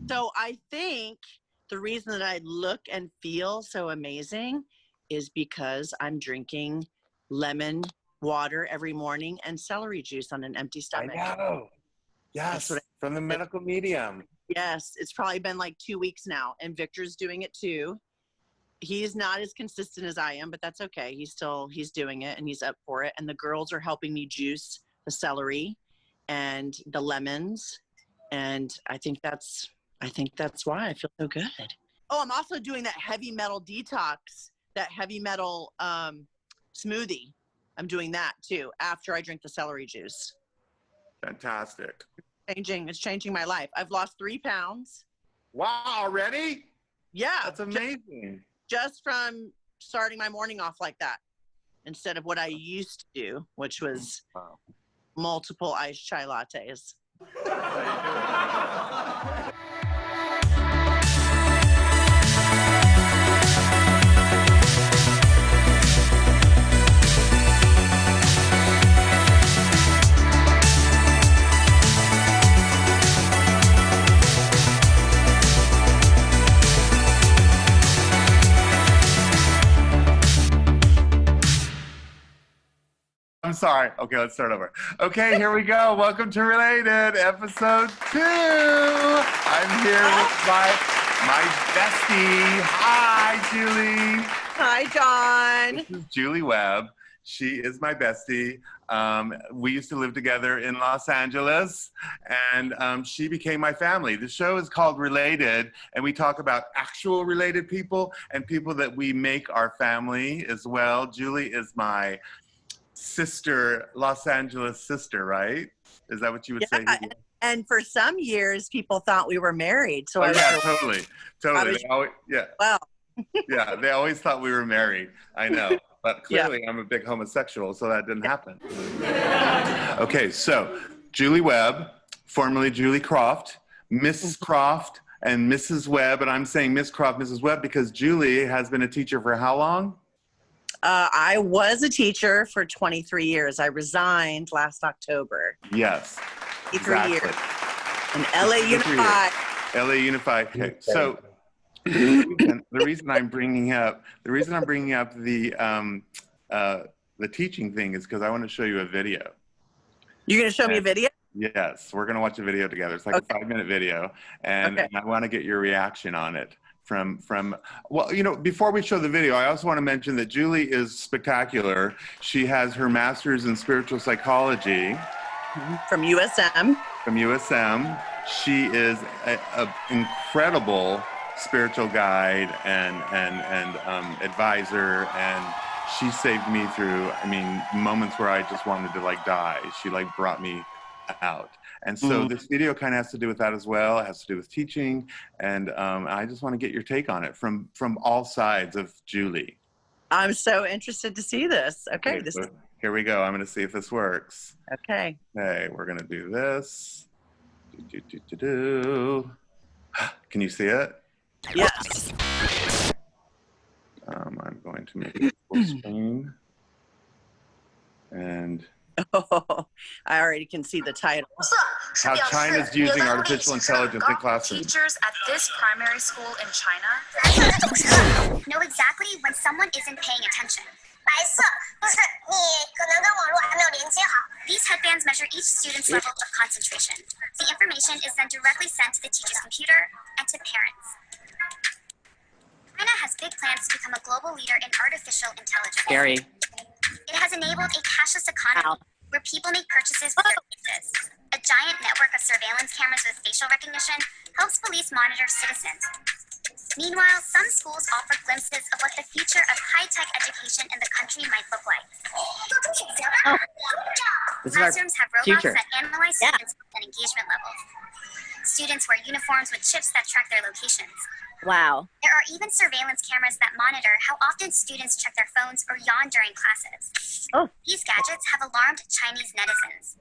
So I think the reason that I look and feel so amazing is because I'm drinking lemon water every morning and celery juice on an empty stomach. I know. Yes, from the medical medium. Yes, it's probably been like 2 weeks now, and Victor's doing it too. He's not as consistent as I am, but that's okay. He's doing it, and he's up for it. And the girls are helping me juice the celery and the lemons, and I think that's why I feel so good. Oh, I'm also doing that heavy metal detox, that heavy metal smoothie. I'm doing that too after I drink the celery juice. Fantastic. It's changing my life. I've lost 3 pounds. Wow, already? Yeah. That's amazing. Just from starting my morning off like that, instead of what I used to do, which was multiple iced chai lattes. I'm sorry. Okay, let's start over. Okay, here we go. Welcome to Related, episode 2. I'm here with my bestie. Hi, Julie. Hi, John. This is Julie Webb. She is my bestie. We used to live together in Los Angeles, and she became my family. The show is called Related, and we talk about actual related people and people that we make our family as well. Julie is my sister, Los Angeles sister, right? Is that what you would say? And for some years, people thought we were married. So totally. Wow. Yeah, they always thought we were married. I know, but clearly I'm a big homosexual, so that didn't happen. Okay, so Julie Webb, formerly Julie Croft, Miss Croft, and Mrs. Webb, and I'm saying Miss Croft, Mrs. Webb because Julie has been a teacher for how long? I was a teacher for 23 years. I resigned last October. Yes. 23 years. In LA Unified. LA Unified. Okay. So the reason I'm bringing up the teaching thing is because I want to show you a video. You're going to show me a video? Yes, we're going to watch a video together. It's like a 5-minute video, and I want to get your reaction on it. Well, you know, before we show the video, I also want to mention that Julie is spectacular. She has her master's in spiritual psychology. From USM. From USM. She is an incredible spiritual guide and advisor, and she saved me through, moments where I just wanted to die. She brought me out. And so this video kind of has to do with that as well. It has to do with teaching. And I just want to get your take on it from all sides of Julie. I'm so interested to see this. Okay. So here we go. I'm going to see if this works. Okay. Okay, we're going to do this. Can you see it? Yes. I'm going to make it full screen. And I already can see the title. How China's using artificial intelligence in classrooms. Teachers at this primary school in China know exactly when someone isn't paying attention. These headbands measure each student's level of concentration. The information is then directly sent to the teacher's computer and to parents. China has big plans to become a global leader in artificial intelligence. Scary. It has enabled a cashless economy where people make purchases with their faces. A giant network of surveillance cameras with facial recognition helps police monitor citizens. Meanwhile, some schools offer glimpses of what the future of high-tech education in the country might look like. Classrooms have robots that analyze students' and engagement levels. Students wear uniforms with chips that track their locations. Wow. There are even surveillance cameras that monitor how often students check their phones or yawn during classes. These gadgets have alarmed Chinese netizens.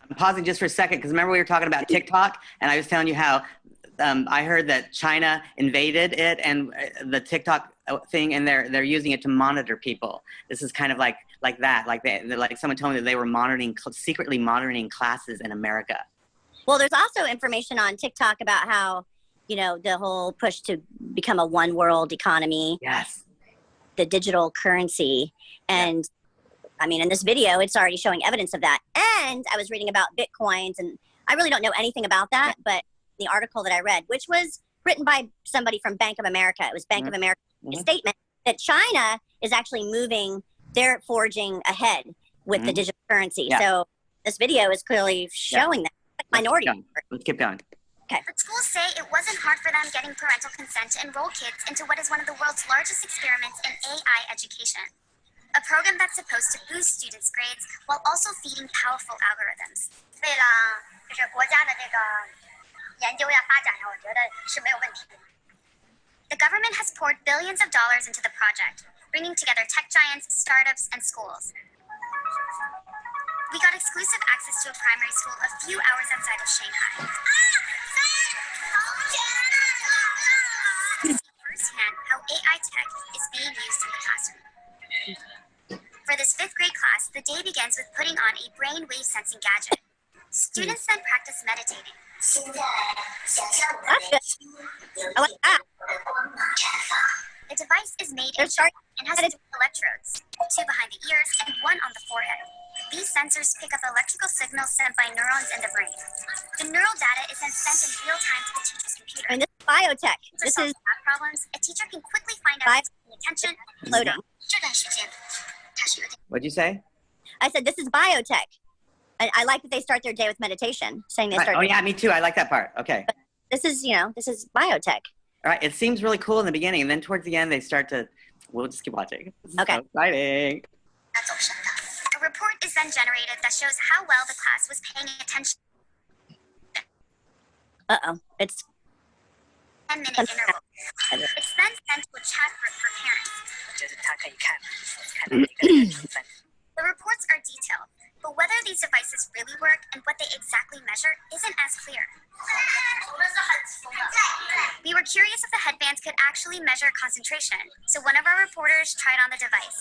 I'm pausing just for a second because remember we were talking about TikTok, and I was telling you how I heard that China invaded it and the TikTok thing, and they're using it to monitor people. This is kind of like that. Like someone told me that they were secretly monitoring classes in America. Well, there's also information on TikTok about how, you know, the whole push to become a one world economy. Yes. The digital currency. And I mean, in this video, it's already showing evidence of that. And I was reading about Bitcoins, and I really don't know anything about that, but the article that I read, which was written by somebody from Bank of America, it was Bank of America, a statement that China is actually moving, they're forging ahead with the digital currency. Yeah. So this video is clearly showing that. Minority. Let's keep going. Okay. But schools say it wasn't hard for them getting parental consent to enroll kids into what is one of the world's largest experiments in AI education. A program that's supposed to boost students' grades while also feeding powerful algorithms. 为了就是国家的这个研究呀发展呀，我觉得是没有问题的。The government has poured billions of dollars into the project, bringing together tech giants, startups, and schools. We got exclusive access to a primary school a few hours outside of Shanghai. To see firsthand how AI tech is being used in the classroom. For this 5th grade class, the day begins with putting on a brainwave sensing gadget. Students then practice meditating. I like that. The device is made in China and has 2 electrodes, 2 behind the ears and 1 on the forehead. These sensors pick up electrical signals sent by neurons in the brain. The neural data is then sent in real time to the teacher's computer. I mean, this is biotech. For This solving is math problems, a teacher can quickly find out who's paying attention. loading. 这段时间，它是有点 What'd you say? I said, this is biotech. I like that they start their day with meditation, saying they start. Oh yeah, me too. I like that part. Okay. This is, you know, this is biotech. All right. It seems really cool in the beginning, and then towards the end, they start to. We'll just keep watching. This is Okay. So exciting. 它走神的。A report is then generated that shows how well the class was paying attention. Uh-oh. It's 10-minute interval. It's then sent to a chat group for parents. The reports are detailed, but whether these devices really work and what they exactly measure isn't as clear. We were curious if the headbands could actually measure concentration, so one of our reporters tried on the device.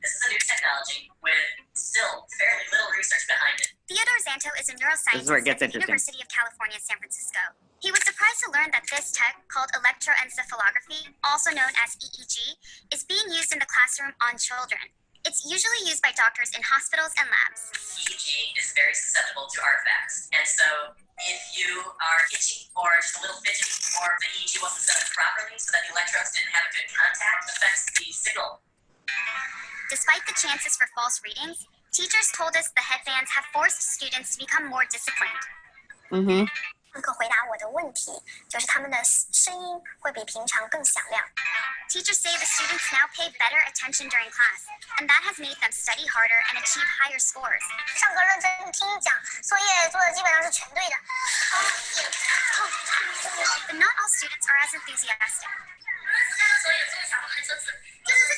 This is a new technology with still fairly little research behind it. Theodore Zanto is a neuroscientist This is where it at gets the interesting. University of California, San Francisco. He was surprised to learn that this tech, called electroencephalography, also known as EEG, is being used in the classroom on children. It's usually used by doctors in hospitals and labs. EEG is very susceptible to artifacts, and so if you are itchy or just a little fidgety, or the EEG wasn't set up properly so that the electrodes didn't have a good contact, affects the signal. Despite the chances for false readings, teachers told us the headbands have forced students to become more disciplined. mm-hmm. 可回答我的问题，就是他们的声音会比平常更响亮。Teachers say the students now pay better attention during class, and that has made them study harder and achieve higher scores. 上课认真听讲，作业做的基本上是全对的。But not all students are as enthusiastic. 所以这个小朋友就是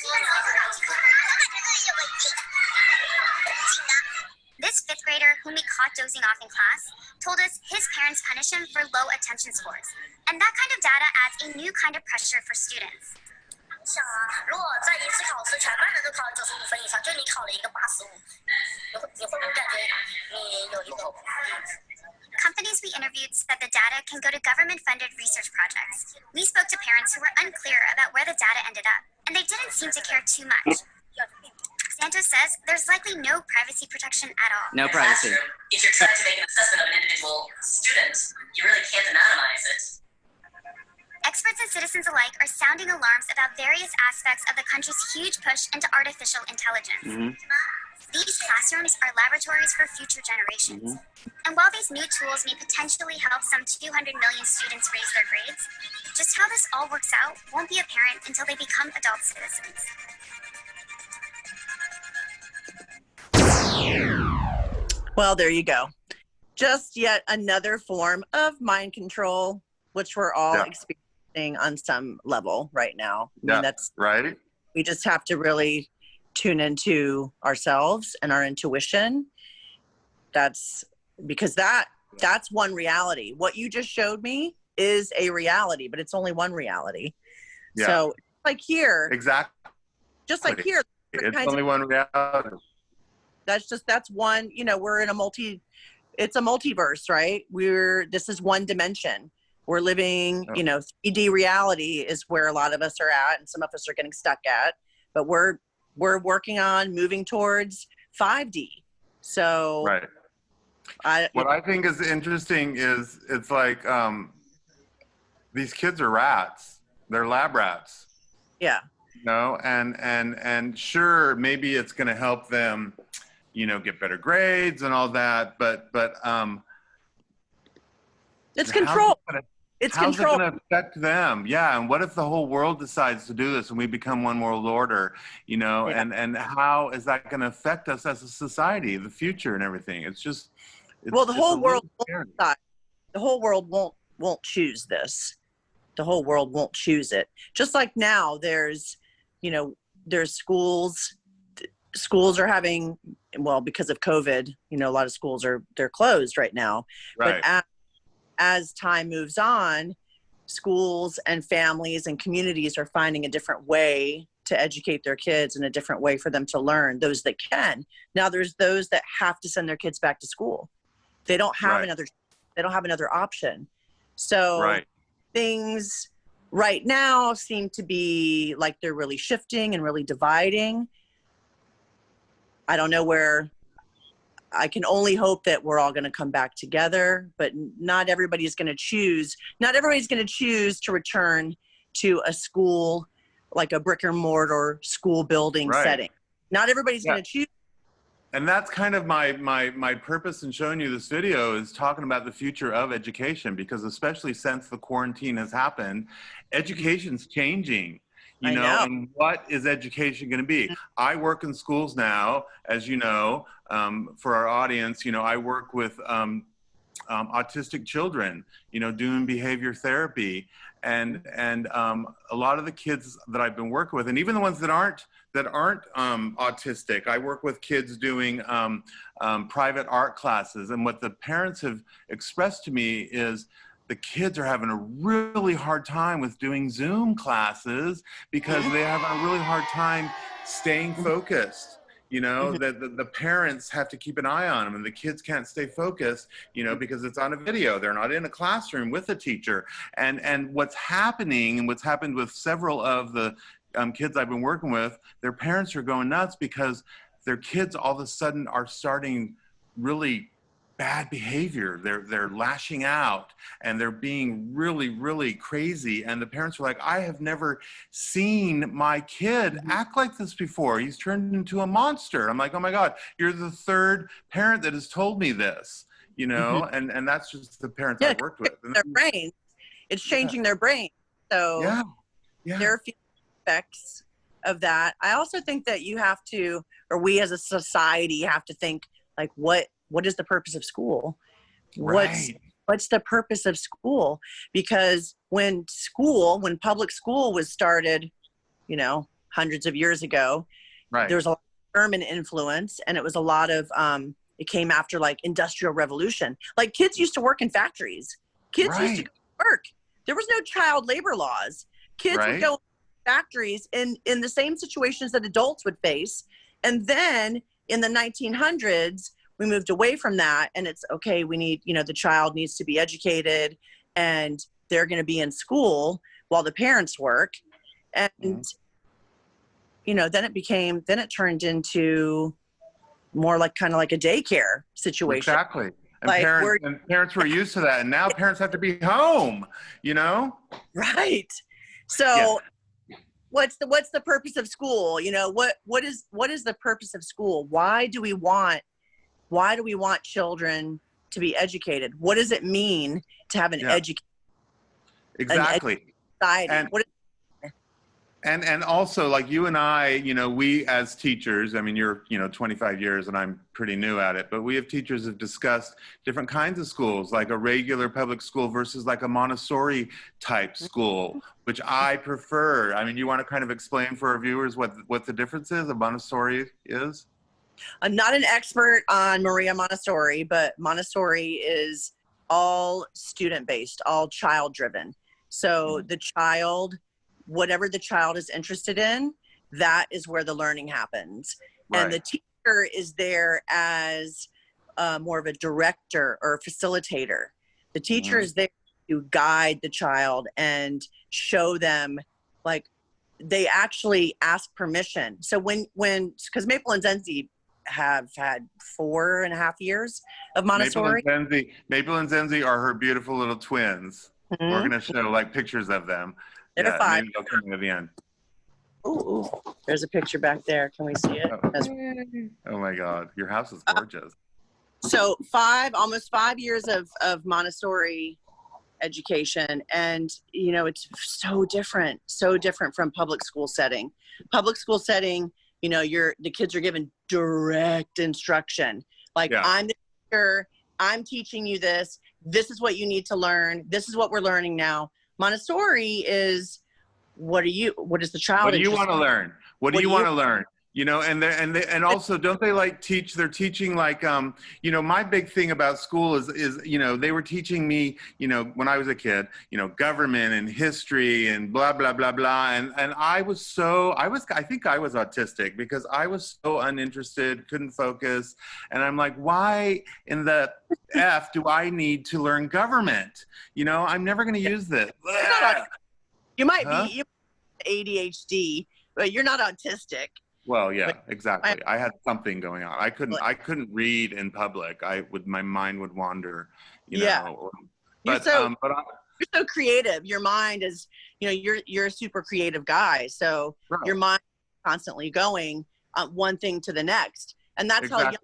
基本上是搞基础，我感觉这里有个劲的。This 5th grader, whom we caught dozing off in class, told us his parents punish him for low attention scores. And that kind of data adds a new kind of pressure for students. 想啊，如果在一次考试全班人都考了95分以上，就你考了一个85，你会不会感觉你有一个Companies we interviewed said the data can go to government-funded research projects. We spoke to parents who were unclear about where the data ended up, and they didn't seem to care too much. Santos says there's likely no privacy protection at all. No privacy. If you're trying to make an assessment of an individual student, you really can't anonymize it. Experts and citizens alike are sounding alarms about various aspects of the country's huge push into artificial intelligence. Mm-hmm. These classrooms are laboratories for future generations. And while these new tools may potentially help some 200 million students raise their grades, just how this all works out won't be apparent until they become adult citizens. Well, there you go. Just yet another form of mind control, which we're all experiencing on some level right now. I mean, that's right. We just have to really tune into ourselves and our intuition. That's because that's one reality. What you just showed me is a reality, but it's only one reality. Yeah. So like here, Exactly. just like here, It's only one reality. That's one, you know, we're in it's a multiverse, right? This is one dimension. We're living, you know, 3D reality is where a lot of us are at, and some of us are getting stuck at, but we're working on moving towards 5D. So right. What I think is interesting is it's like these kids are rats. They're lab rats. Yeah. You know, and sure, maybe it's going to help them, you know, get better grades and all that, but it's control. How's it going to affect them? Yeah, and what if the whole world decides to do this and we become one world order, you know, and how is that going to affect us as a society, the future and everything? It's just, well, the whole world won't decide. The whole world won't choose this. The whole world won't choose it. Just like now, there's schools are having, well, because of COVID, you know, a lot of schools they're closed right now. Right. But as time moves on, schools and families and communities are finding a different way to educate their kids and a different way for them to learn, those that can. Now there's those that have to send their kids back to school. They don't have another option. So things right now seem to be like they're really shifting and really dividing. I don't know where. I can only hope that we're all going to come back together, but not everybody's going to choose to return to a school, like a brick and mortar school building setting. Not everybody's going to choose. And that's kind of my purpose in showing you this video, is talking about the future of education, because especially since the quarantine has happened, education's changing. You know, and what is education going to be? I work in schools now, as you know, for our audience, you know, I work with autistic children, you know, doing behavior therapy. And a lot of the kids that I've been working with, and even the ones that aren't autistic, I work with kids doing private art classes. And what the parents have expressed to me is, the kids are having a really hard time with doing Zoom classes because they're having a really hard time staying focused. You know, that the parents have to keep an eye on them, and the kids can't stay focused, you know, because it's on a video. They're not in a classroom with a teacher. And what's happening, and what's happened with several of the kids I've been working with, their parents are going nuts because their kids all of a sudden are starting really bad behavior. They're lashing out and they're being really, really crazy. And the parents were like, I have never seen my kid act like this before. He's turned into a monster. I'm like, oh my God, you're the third parent that has told me this, you know, and that's just the parents I worked with. Their brain, it's changing their brain. So there are a few effects of that. I also think that you have to, or we as a society have to think, like, what is the purpose of school? What's the purpose of school? Because when public school was started, you know, hundreds of years ago, there was a lot of German influence, and it was a lot of, it came after like Industrial Revolution. Like kids used to work in factories. Kids used to go to work. There was no child labor laws. Kids would go to factories in the same situations that adults would face. And then in the 1900s, we moved away from that, and it's okay. We need, you know, the child needs to be educated, and they're going to be in school while the parents work. And, you know, then it turned into more like kind of like a daycare situation. Exactly. And, like parents were used to that. And now parents have to be home, you know? Right. So what's the purpose of school? You know, what is the purpose of school? Why do we want children to be educated? What does it mean to have an education? Exactly. And also, like you and I, you know, we as teachers, I mean, you're, you know, 25 years and I'm pretty new at it, but we have teachers have discussed different kinds of schools, like a regular public school versus like a Montessori type school, which I prefer. I mean, you want to kind of explain for our viewers what the difference is, a Montessori is? I'm not an expert on Maria Montessori, but Montessori is all student-based, all child-driven. So the child, whatever the child is interested in, that is where the learning happens. And the teacher teacher is there as more of a director or a facilitator. The teacher is there to guide the child and show them, like, they actually ask permission. So because Maple and Zenzi have had 4.5 years of Montessori. Maple and Zenzi are her beautiful little twins. We're going to show like pictures of them. They're 5. Maybe they'll come in at the end. Ooh, there's a picture back there. Can we see it? Oh my God, your house is gorgeous. So almost 5 years of Montessori education, and it's so different from public school setting. Public school setting, the kids are given direct instruction. Like, I'm the teacher, I'm teaching you this. This is what you need to learn. This is what we're learning now. Montessori is, what is the child? What do you want to learn? What do you want to learn? And also, don't they like teach? They're teaching like, my big thing about school is they were teaching me, when I was a kid, government and history and blah blah blah blah, and I think I was autistic because I was so uninterested, couldn't focus, and I'm like, why in the F do I need to learn government? I'm never going to use this. You might be ADHD, but you're not autistic. Well, yeah, exactly. I had something going on. I couldn't read in public. My mind would wander, know. But, you're so creative. Your mind is, you're a super creative guy. So your mind is constantly going one thing to the next. And that's how young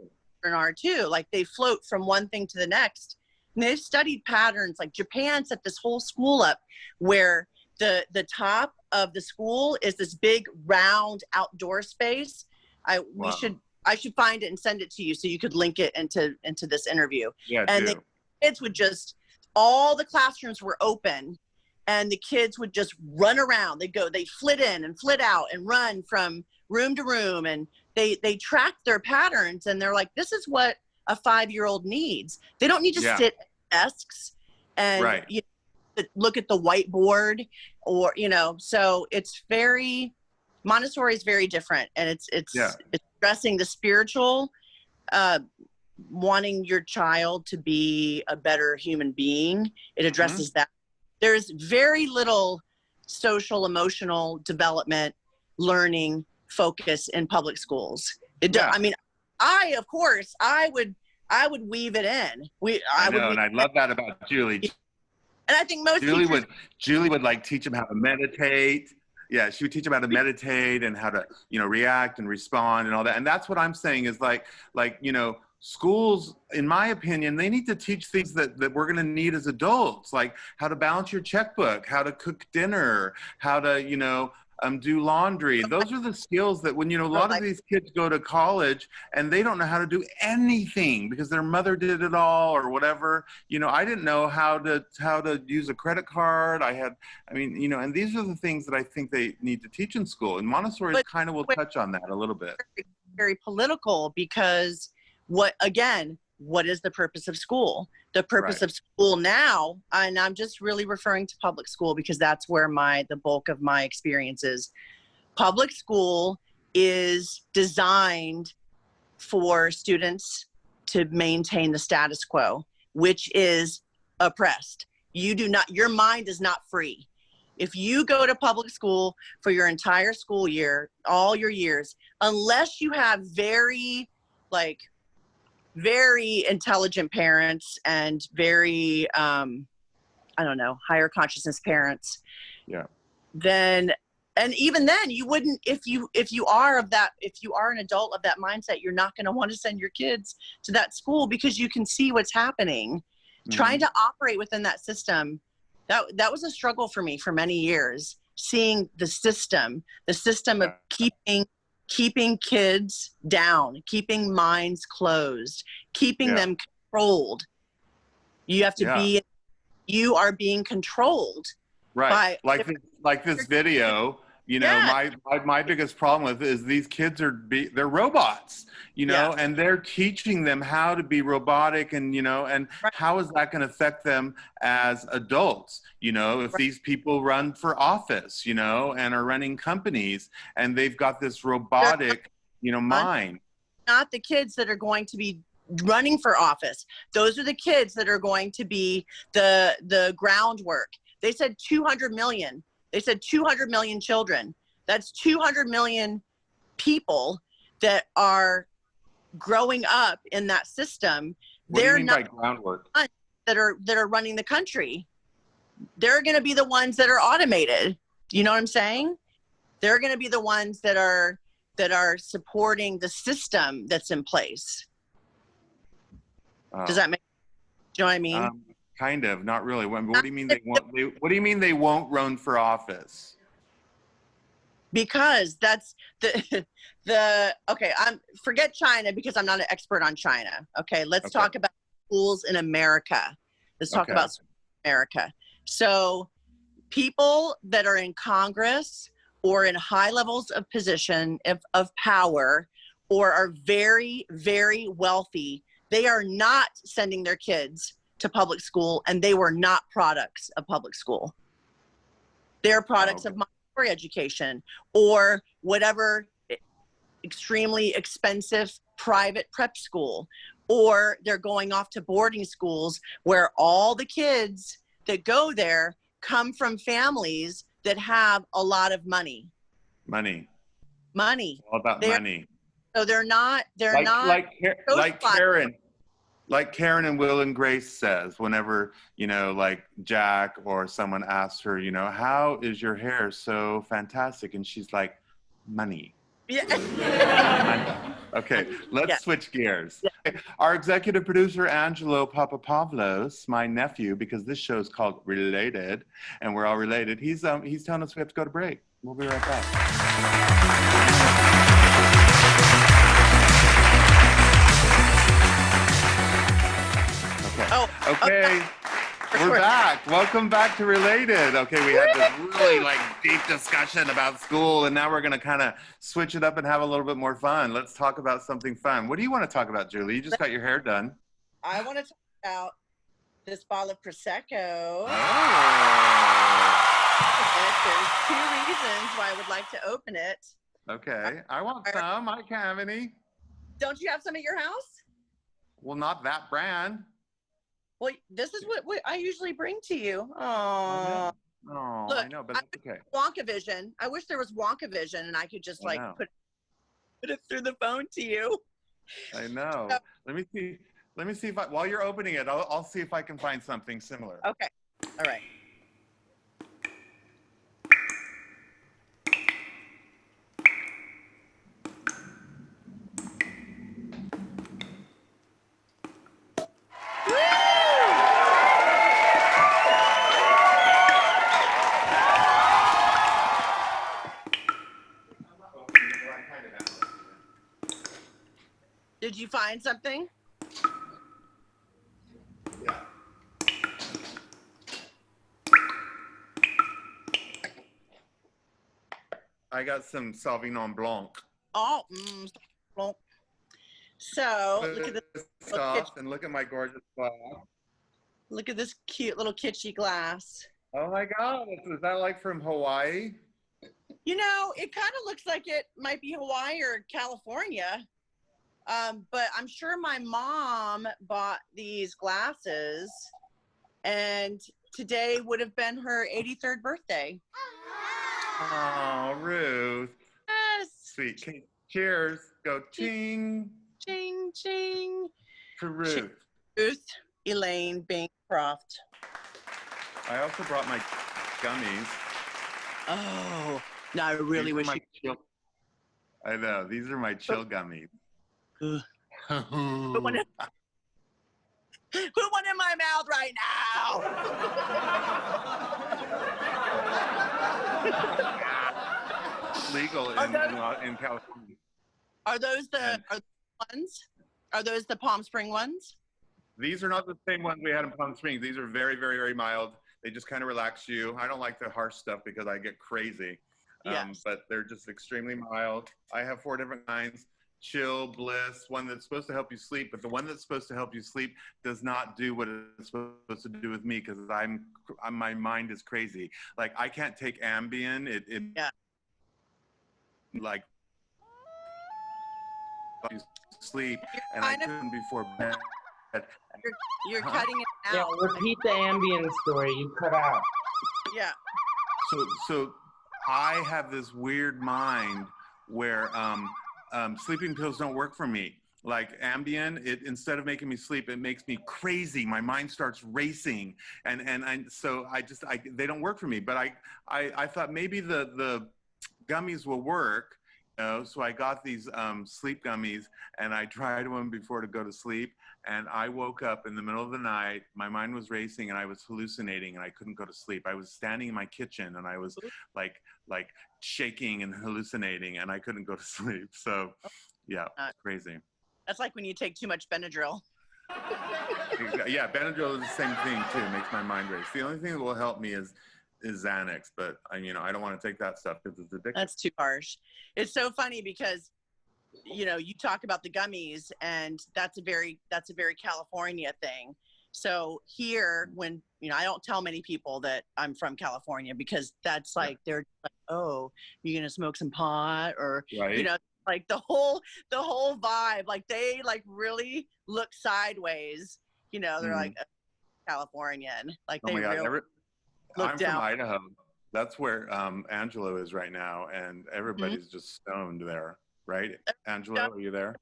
children are too. Like, they float from one thing to the next. And they've studied patterns. Like, Japan set this whole school up where the top of the school is this big round outdoor space. I should find it and send it to you so you could link it into this interview. Yeah, and the kids would all the classrooms were open, and the kids would just run around. They flit in and flit out and run from room to room, and they tracked their patterns, and they're like, this is what a 5-year-old needs. They don't need to sit at desks and look at the whiteboard, or so it's Montessori is very different, and it's addressing the spiritual, wanting your child to be a better human being. It addresses that. There's very little social emotional development learning focus in public schools. I mean, I would weave it in. And I love that about Julie. And I think most Julie would like teach them how to meditate. Yeah, she would teach them how to meditate and how to, react and respond and all that. And that's what I'm saying is like, schools, in my opinion, they need to teach things that we're going to need as adults, like how to balance your checkbook, how to cook dinner, how to, do laundry. Those are the skills that when, a lot of these kids go to college and they don't know how to do anything because their mother did it all or whatever. I didn't know how to use a credit card. And these are the things that I think they need to teach in school. And Montessori kind of will touch on that a little bit. Very, very political, because what is the purpose of school? The purpose of school now, and I'm just really referring to public school because that's where the bulk of my experience is. Public school is designed for students to maintain the status quo, which is oppressed. Your mind is not free. If you go to public school for your entire school year, all your years, unless you have very intelligent parents and very, higher consciousness parents. Yeah. Even then you wouldn't, if you are an adult of that mindset, you're not going to want to send your kids to that school because you can see what's happening. Trying to operate within that system. That was a struggle for me for many years, seeing the system of keeping kids down, keeping minds closed, keeping them controlled. You have to you are being controlled. Right. Like this video, my biggest problem with it is these kids they're robots, and they're teaching them how to be robotic and how is that going to affect them as adults? If these people run for office, and are running companies and they've got this robotic, mind. not the kids that are going to be running for office. Those are the kids that are going to be the groundwork. They said 200 million. They said 200 million children. That's 200 million people that are growing up in that system. What They're do you mean not by groundwork? that are running the country. They're going to be the ones that are automated. You know what I'm saying? They're going to be the ones that are supporting the system that's in place. Does that make? Do you know what I mean? Kind of, not really. What do you mean they won't? What do you mean they won't run for office? Because that's the okay. Forget China because I'm not an expert on China. Okay, let's talk about schools in America. Let's talk about America. So, people that are in Congress or in high levels of position of power, or are very, very wealthy, they are not sending their kids to public school, and they were not products of public school. They're products of Montessori education or whatever extremely expensive private prep school, or they're going off to boarding schools where all the kids that go there come from families that have a lot of money. Money. All about money. So they're not like Karen and Will and Grace says, whenever, like Jack or someone asks her, how is your hair so fantastic? And she's like, money. Yeah. Money. Okay, let's switch gears. Yeah. Our executive producer, Angelo Papapavlos, my nephew, because this show is called Related, and we're all related, he's telling us we have to go to break. We'll be right back. Okay, we're back. Welcome back to Related. Okay, we had this really deep discussion about school, and now we're gonna kind of switch it up and have a little bit more fun. Let's talk about something fun. What do you want to talk about, Julie? You just got your hair done. I want to talk about this bottle of Prosecco. There's 2 reasons why I would like to open it. Okay, I want some. I can't have any. Don't you have some at your house? Well, not that brand. Well, this is what I usually bring to you. Oh, look, I know, but it's okay. Wonka Vision. I wish there was Wonka Vision, and I could just put it through the phone to you. I know. So, let me see if while you're opening it, I'll see if I can find something similar. Okay. All right. Did you find something? Yeah. I got some Sauvignon Blanc. Oh, Blanc. So look at this glass, and look at my gorgeous glass. Look at this cute little kitschy glass. Oh my God, is that like from Hawaii? It kind of looks like it might be Hawaii or California. But I'm sure my mom bought these glasses, and today would have been her 83rd birthday. Oh, Ruth. Yes. Sweet. Okay. Cheers. Go ching. Ching, ching. To Ruth. Ruth Elaine Bancroft. I also brought my gummies. Oh, no, I really wish you. I know. These are my chill gummies. Put one in my mouth right now. Legal in California. Are those the ones? Are those the Palm Spring ones? These are not the same ones we had in Palm Springs. These are very, very, very mild. They just kind of relax you. I don't like the harsh stuff because I get crazy. Yes. But they're just extremely mild. I have 4 different kinds. Chill, bliss, one that's supposed to help you sleep, but the one that's supposed to help you sleep does not do what it's supposed to do with me because my mind is crazy. Like I can't take Ambien. It like sleep, You're and I kind of couldn't before bed. you're Huh? cutting it Yeah, out. repeat the Ambien story. You cut out. Yeah. So I have this weird mind where sleeping pills don't work for me. Like Ambien, instead of making me sleep, it makes me crazy. My mind starts racing, and they don't work for me. But I thought maybe the gummies will work. So I got these sleep gummies, and I tried one before to go to sleep, and I woke up in the middle of the night. My mind was racing, and I was hallucinating, and I couldn't go to sleep. I was standing in my kitchen, and I was like shaking and hallucinating, and I couldn't go to sleep. So, yeah, crazy. That's like when you take too much Benadryl. Yeah, Benadryl is the same thing too. It makes my mind race. The only thing that will help me is Xanax, but I don't want to take that stuff because it's addictive. That's too harsh. It's so funny because, you talk about the gummies, and that's a very California thing. So here, when, I don't tell many people that I'm from California, because that's like, they're like, oh, you're going to smoke some pot, or, Right. like the whole vibe, like they like really look sideways, they're like Californian, like Oh they my God. really look I'm down. from Idaho. That's where Angelo is right now, and everybody's just stoned there, right? Angelo, are you there?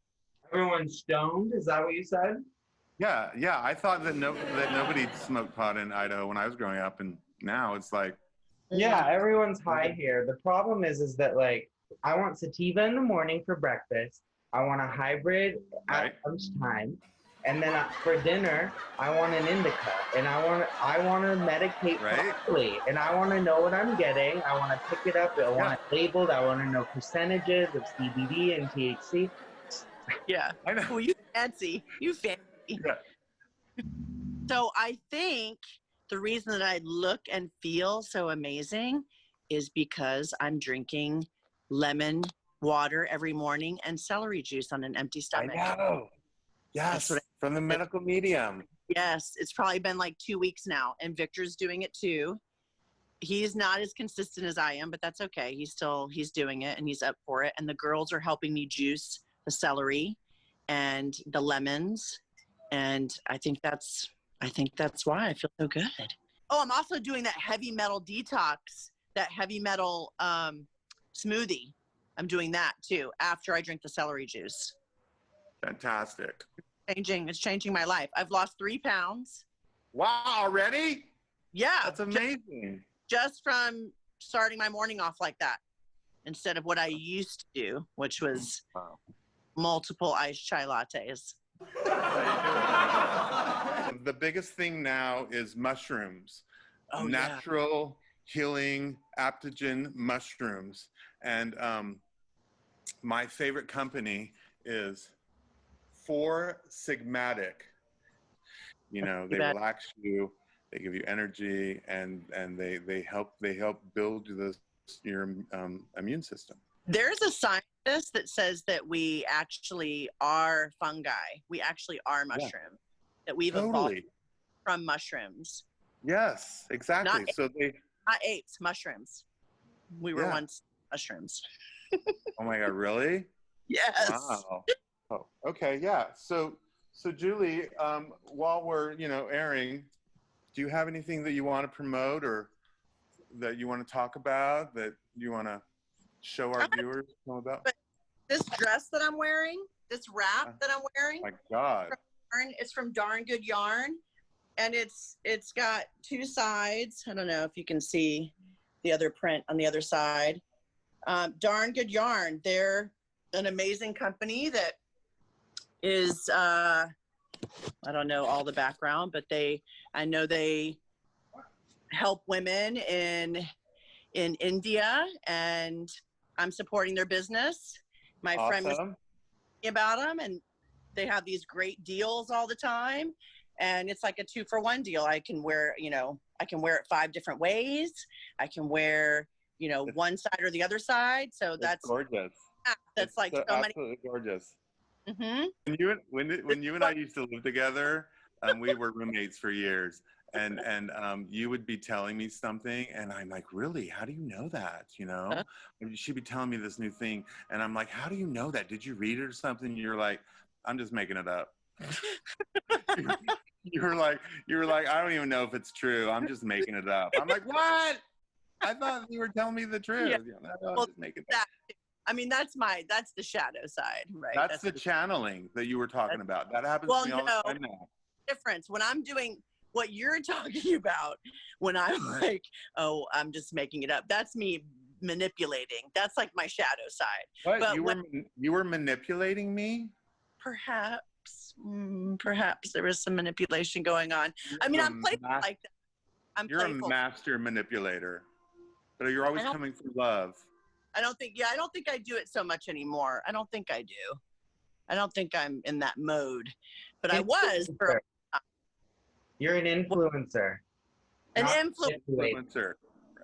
Everyone's stoned? Is that what you said? Yeah. I thought that nobody smoked pot in Idaho when I was growing up, and now it's like. Yeah, everyone's high here. The problem is that like I want sativa in the morning for breakfast. I want a hybrid at lunchtime, and then for dinner I want an indica, and I want to medicate properly, and I want to know what I'm getting. I want to pick it up. I want it labeled. I want to know percentages of CBD and THC. Yeah, I know. Well, you fancy. Yeah. So I think the reason that I look and feel so amazing is because I'm drinking lemon water every morning and celery juice on an empty stomach. I know. Yes, from the medical medium. Yes, it's probably been like 2 weeks now, and Victor's doing it too. He's not as consistent as I am, but that's okay. He's doing it, and he's up for it. And the girls are helping me juice the celery and the lemons, and I think that's why I feel so good. Oh, I'm also doing that heavy metal detox, that heavy metal smoothie. I'm doing that too after I drink the celery juice. Fantastic. It's changing my life. I've lost 3 pounds. Wow, already? Yeah. That's amazing. Just from starting my morning off like that, instead of what I used to do, which was multiple iced chai lattes. The biggest thing now is mushrooms. Oh, natural healing adaptogen mushrooms. And my favorite company is Four Sigmatic. They relax you, they give you energy, and they help build your immune system. There's a scientist that says that we actually are fungi. We actually are mushrooms. That we've evolved from mushrooms. Yes, exactly. Not apes, mushrooms. We were once mushrooms. Oh my God, really? Yes. Wow. Oh, okay, yeah. So Julie, while we're airing, do you have anything that you want to promote or that you want to talk about, that you want to show our viewers about? But this dress that I'm wearing, this wrap that I'm wearing. My God. It's from Darn Good Yarn, and it's got 2 sides. I don't know if you can see the other print on the other side. Darn Good Yarn. They're an amazing company that is I don't know all the background, but I know they help women in India, and I'm supporting their business. My friend was talking about them, and they have these great deals all the time, and it's like a 2-for-1 deal. I can wear it 5 different ways. I can wear, one side or the other side. So that's gorgeous. That's like so many. Absolutely gorgeous. Mm-hmm. When you and I used to live together, we were roommates for years, and you would be telling me something, and I'm like, really? How do you know that? She'd be telling me this new thing, and I'm like, how do you know that? Did you read it or something? And you're like, I'm just making it up. you were like, I don't even know if it's true. I'm just making it up. I'm like, what? I thought you were telling me the truth. Yeah. You know, I'm just making it up. I mean, that's the shadow side, right? That's the channeling that you were talking about. That happens to me all the time now. Difference when I'm doing what you're talking about, when I'm like, oh, I'm just making it up. That's me manipulating. That's like my shadow side. What? But you were manipulating me? Perhaps there was some manipulation going on. I mean, I'm playful like that. You're playful. A master manipulator, but you're always coming through love. I don't think I do it so much anymore. I don't think I do. I don't think I'm in that mode, but I was. You're an influencer. An influencer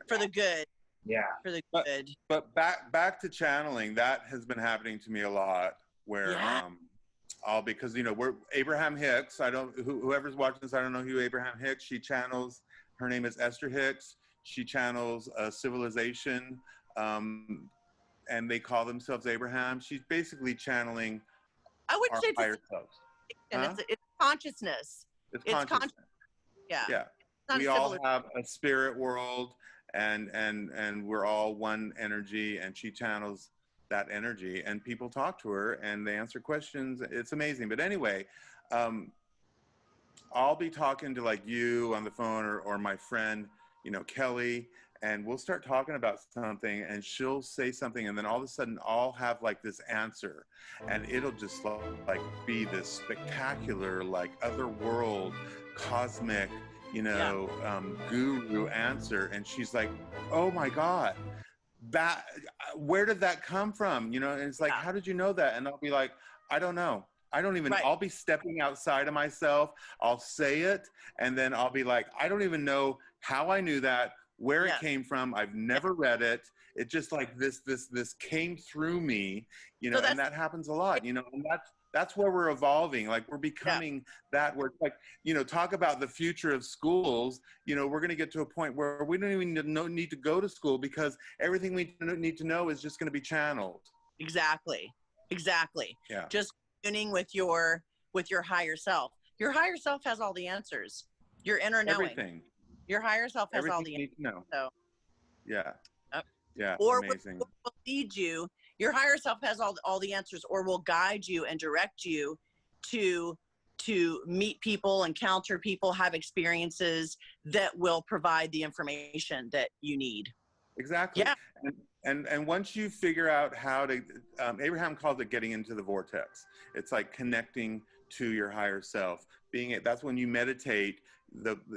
for the good. Yeah. For the good. But back to channeling, that has been happening to me a lot. Where because we're Abraham Hicks. Whoever's watching this, I don't know who Abraham Hicks. She channels. Her name is Esther Hicks. She channels civilization. And they call themselves Abraham. She's basically channeling our higher selves. It's consciousness. It's consciousness. Yeah. We all have a spirit world, and we're all one energy, and she channels that energy, and people talk to her, and they answer questions. It's amazing. But anyway, I'll be talking to like you on the phone or my friend, Kelly, and we'll start talking about something, and she'll say something, and then all of a sudden I'll have like this answer, and it'll just like be this spectacular, like otherworld, cosmic, guru answer. And she's like, oh my God, where did that come from? And it's like, how did you know that? And I'll be like, I don't know. I don't even, I'll be stepping outside of myself. I'll say it. And then I'll be like, I don't even know how I knew that, where it came from. I've never read it. It just like this came through me, and that happens a lot, and that's where we're evolving. Like we're becoming that, where it's like, talk about the future of schools. We're going to get to a point where we don't even need to go to school, because everything we need to know is just going to be channeled. Exactly. Yeah. Just tuning with your higher self. Your higher self has all the answers. Your inner knowing. Everything. Your higher self has all the answers. You need to know. So, yeah, or amazing. will lead you. Your higher self has all the answers, or will guide you and direct you to meet people, encounter people, have experiences that will provide the information that you need. Exactly. Yeah. And once you figure out how to, Abraham called it getting into the vortex. It's like connecting to your higher self. That's when you meditate.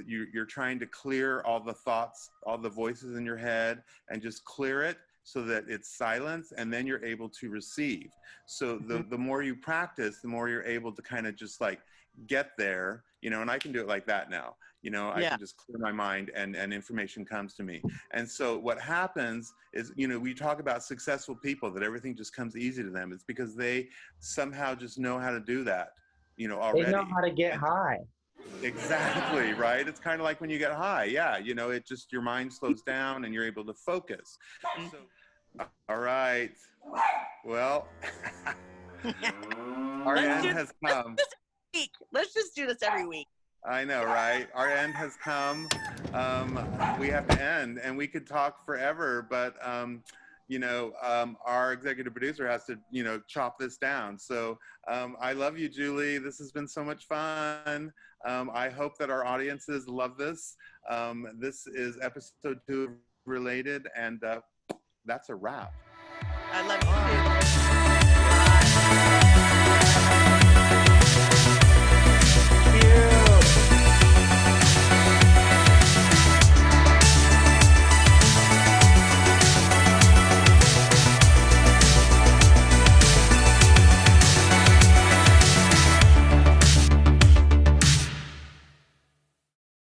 You're trying to clear all the thoughts, all the voices in your head, and just clear it so that it's silence, and then you're able to receive. So the more you practice, the more you're able to kind of just like get there, and I can do it like that now. I can just clear my mind, and information comes to me. And so what happens is, we talk about successful people, that everything just comes easy to them. It's because they somehow just know how to do that, already. They know how to get high. Exactly, right? It's kind of like when you get high. Yeah, it just, your mind slows down and you're able to focus. So, all right. Well, our end has come. Let's just do this every week. I know, right? Our end has come. We have to end, and we could talk forever, but our executive producer has to, chop this down. So I love you, Julie. This has been so much fun. I hope that our audiences love this. This is episode 2 of Related, and that's a wrap. I love you too.